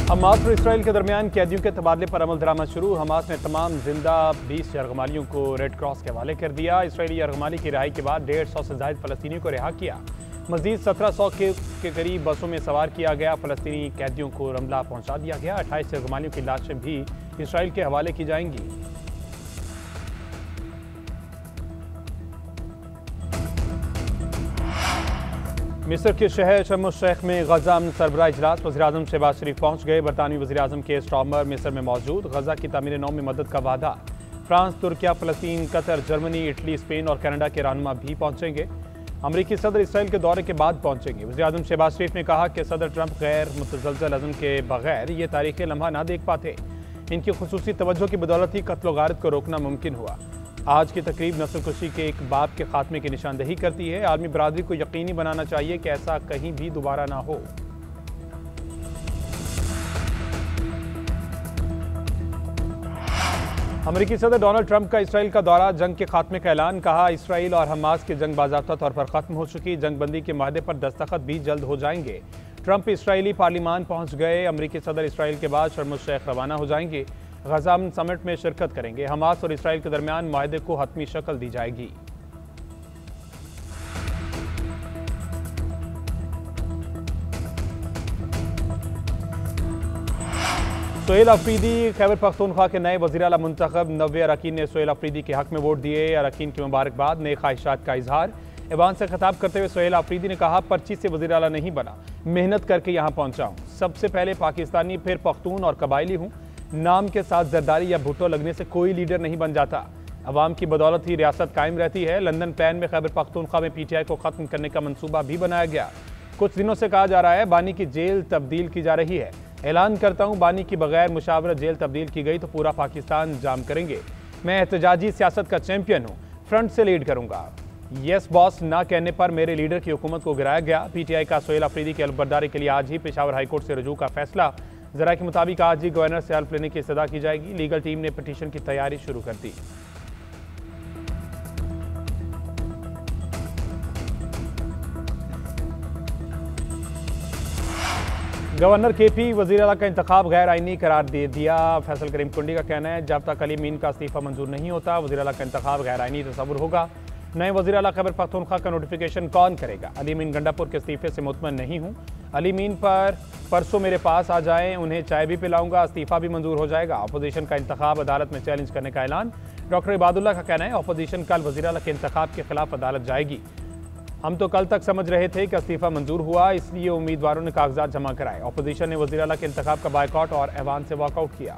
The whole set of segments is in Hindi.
हमास और इसराइल के दरमियान कैदियों के तबादले पर अमल दरामद शुरू। हमास ने तमाम जिंदा 20 यरगमालियों को रेड क्रॉस के हवाले कर दिया। इसराइली यरगमाली की रिहाई के बाद 150 से ज्यादा फलस्तीनियों को रिहा किया। मजीद 1700 के करीब बसों में सवार किया गया। फलस्तीनी कैदियों को रमला पहुंचा दिया गया। 28 यरगमालियों की लाशें भी इसराइल के हवाले की जाएंगी। मिस्र के शहर शर्म अल शेख में गजा अमन सरबराह इजलास। वज़ीर-ए-आज़म शहबाज शरीफ पहुंच गए। बरतानवी वज़ीर-ए-आज़म के स्टॉर्मर मिस्र में मौजूद। गजा की तामीर नौ में मदद का वादा। फ्रांस, तुर्किया, फ़लस्तीन, कतर, जर्मनी, इटली, स्पेन और कनाडा के रहनुमा भी पहुंचेंगे। अमरीकी सदर इसराइल के दौरे के बाद पहुंचेंगे। वज़ीर-ए-आज़म शहबाज शरीफ ने कहा कि सदर ट्रंप गैर मुतज़लज़ल अज़्म के बगैर ये तारीख़ी लम्हा ना देख पाते। इनकी खुसूसी तवज्जो की बदौलत ही कत्ल गारत को रोकना मुमकिन हुआ। आज की तकरीब नस्ल कुशी के एक बाप के खात्मे की निशानदही करती है। आलमी बरादरी को यकीनी बनाना चाहिए कि ऐसा कहीं भी दोबारा ना हो। अमेरिकी सदर डोनाल्ड ट्रंप का इसराइल का दौरा, जंग के खात्मे का ऐलान। कहा, इसराइल और हमास की जंग बाज़ाब्ता तौर पर खत्म हो चुकी। जंगबंदी के माहदे पर दस्तखत भी जल्द हो जाएंगे। ट्रंप इसराइली पार्लियामान पहुंच गए। अमेरिकी सदर इसराइल के बाद शर्म अल शेख रवाना हो जाएंगे। गजा अमन समिट में शिरकत करेंगे। हमास और इसराइल के दरमियान माहदे को हतमी शक्ल दी जाएगी। सोहेल अफरीदी खैबर पख्तूनख्वा के नए वज़ीर आला मुंतखब। 90 अरकान ने सोहेल अफरीदी के हक में वोट दिए। अरकान की मुबारकबाद, नए ख्वाहिशात का इजहार। ऐवान से खिताब करते हुए सोहेल अफरीदी ने कहा, पर्ची से वज़ीर आला नहीं बना, मेहनत करके यहाँ पहुंचा हूँ। सबसे पहले पाकिस्तानी, फिर पख्तून और कबायली हूँ। नाम के साथ जरदारी या भुट्टो लगने से कोई लीडर नहीं बन जाता। अवाम की बदौलत ही रियासत कायम रहती है। लंदन प्लान में खैबर पख्तूनख्वा में पीटीआई को खत्म करने का मंसूबा भी बनाया गया। कुछ दिनों से कहा जा रहा है बानी की जेल तब्दील की जा रही है। ऐलान करता हूँ, बानी की बगैर मुशावरत जेल तब्दील की गई तो पूरा पाकिस्तान जाम करेंगे। मैं एहतजाजी सियासत का चैंपियन हूँ, फ्रंट से लीड करूँगा। यस बॉस ना कहने पर मेरे लीडर की हुकूमत को गिराया गया। पीटीआई का सोहेल अफरीदी की अलबरदारी के लिए आज ही पेशावर हाईकोर्ट से रजू का फैसला। जरा के मुताबिक आज ही गवर्नर से हेल्प लेने की इस्तदा की जाएगी। लीगल टीम ने पिटीशन की तैयारी शुरू कर दी। गवर्नर केपी वज़ीर आला का इंतखाब गैर आईनी करार दे दिया। फैसल करीम कुंडी का कहना है, जब तक अली मीन का इस्तीफा मंजूर नहीं होता वज़ीर आला का इंतखाब गैर आईनी तस्वुर होगा। नए वज़ीर आला खैबर पख्तूनख्वा का नोटिफिकेशन कौन करेगा? अली मीन गंडापुर के इस्तीफे से मुतमईन नहीं हूँ। अली मीन पर परसों मेरे पास आ जाएं, उन्हें चाय भी पिलाऊंगा, इस्तीफा भी मंजूर हो जाएगा। अपोजिशन का इंतखाब अदालत में चैलेंज करने का ऐलान। डॉक्टर इबादुल्ला का कहना है, अपोजिशन कल वज़ीर आला के इंतखाब के खिलाफ अदालत जाएगी। हम तो कल तक समझ रहे थे कि इस्तीफा मंजूर हुआ, इसलिए उम्मीदवारों ने कागजात जमा कराए। अपोजिशन ने वज़ीर आला के इंतखाब का बायकॉट और ऐवान से वॉकआउट किया।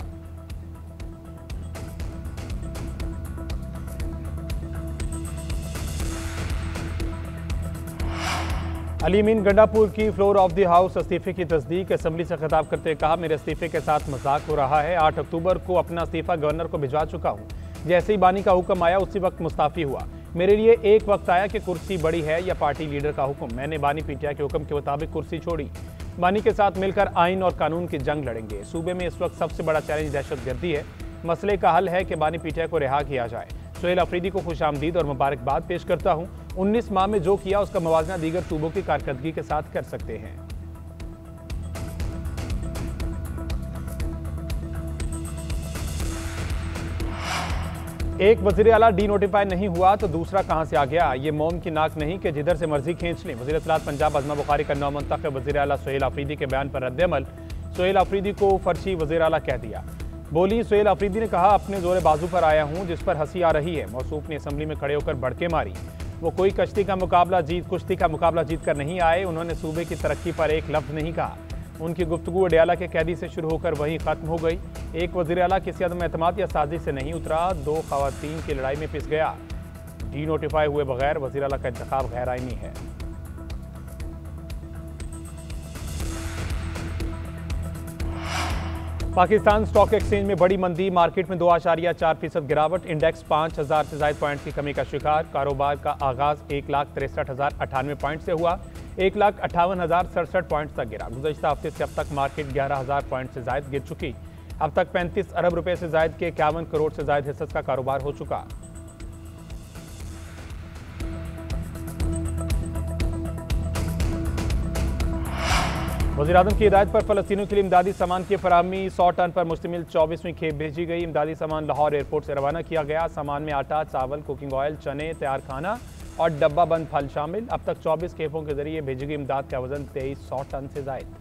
अली मीन गंडापुर की फ्लोर ऑफ द हाउस इस्तीफे की तस्दीक। असेंबली से खिताब करते हुए कहा, मेरे इस्तीफे के साथ मजाक हो रहा है। 8 अक्टूबर को अपना इस्तीफा गवर्नर को भिजवा चुका हूँ। जैसे ही बानी का हुक्म आया उसी वक्त मुस्ताफी हुआ। मेरे लिए एक वक्त आया कि कुर्सी बड़ी है या पार्टी लीडर का हुक्म। मैंने बानी पीटीआई के हुक्म के मुताबिक कुर्सी छोड़ी। बानी के साथ मिलकर आइन और कानून की जंग लड़ेंगे। सूबे में इस वक्त सबसे बड़ा चैलेंज दहशतगर्दी है। मसले का हल है कि बानी पीटीआई को रिहा किया जाए। सोहेल अफरीदी को खुशामदीद और मुबारकबाद पेश करता हूँ। 19 माह में जो किया उसका मवाजना दीगर सूबों की कारकर्दगी के साथ कर सकते हैं। एक वज़ीर आला डी नोटिफाई नहीं हुआ तो दूसरा कहां से आ गया? ये मोम की नाक नहीं कि जिधर से मर्जी खींच लें। वज़ीर इत्तलात पंजाब अज़मा बुखारी का नौमुंतखब वज़ीर आला सोहेल अफरीदी के बयान पर रद्द-ए-अमल। सोहेल अफरीदी को फर्शी वज़ीर आला कह दिया। बोली सोहेल अफरीदी ने कहा, अपने जोरे बाजू पर आया हूं जिस पर हंसी आ रही है। मौसूफ ने असम्बली में खड़े होकर भड़के मारी। वो कोई कुश्ती का मुकाबला जीत कर नहीं आए। उन्होंने सूबे की तरक्की पर एक लफ्ज़ नहीं कहा। उनकी गुफ्तगू अडयाला के कैदी से शुरू होकर वहीं ख़त्म हो गई। एक वज़ीर आला किसी अदम एतमाद या साजिश से नहीं उतरा, 2 ख़वातीन की लड़ाई में पिस गया। डी नोटिफाई हुए बगैर वज़ीर आला का इंतखाब गैर आईनी है। पाकिस्तान स्टॉक एक्सचेंज में बड़ी मंदी। मार्केट में 2.4% गिरावट। इंडेक्स 5000 से ज्यादा पॉइंट्स की कमी का शिकार। कारोबार का आगाज 1,63,098 पॉइंट से हुआ। 1,58,067 पॉइंट्स तक गिरा। गुज़श्ता हफ्ते से अब तक मार्केट 11,000 पॉइंट से ज्यादा गिर चुकी। अब तक 35 अरब रुपए से ज्यादा के 51 करोड़ से ज्यादा हिस्सों का कारोबार हो चुका। वज़ीर-ए-आज़म की हिदायत पर फ़लस्तीनियों के लिए इमदादी सामान की फराहमी 100 टन पर मुश्तमिल 24वीं खेप भेजी गई। इमदादी सामान लाहौर एयरपोर्ट से रवाना किया गया। सामान में आटा, चावल, कुकिंग ऑयल, चने, तैयार खाना और डब्बा बंद फल शामिल। अब तक 24 खेपों के जरिए भेजी गई इमदाद का वजन 2300 टन से ज़ायद।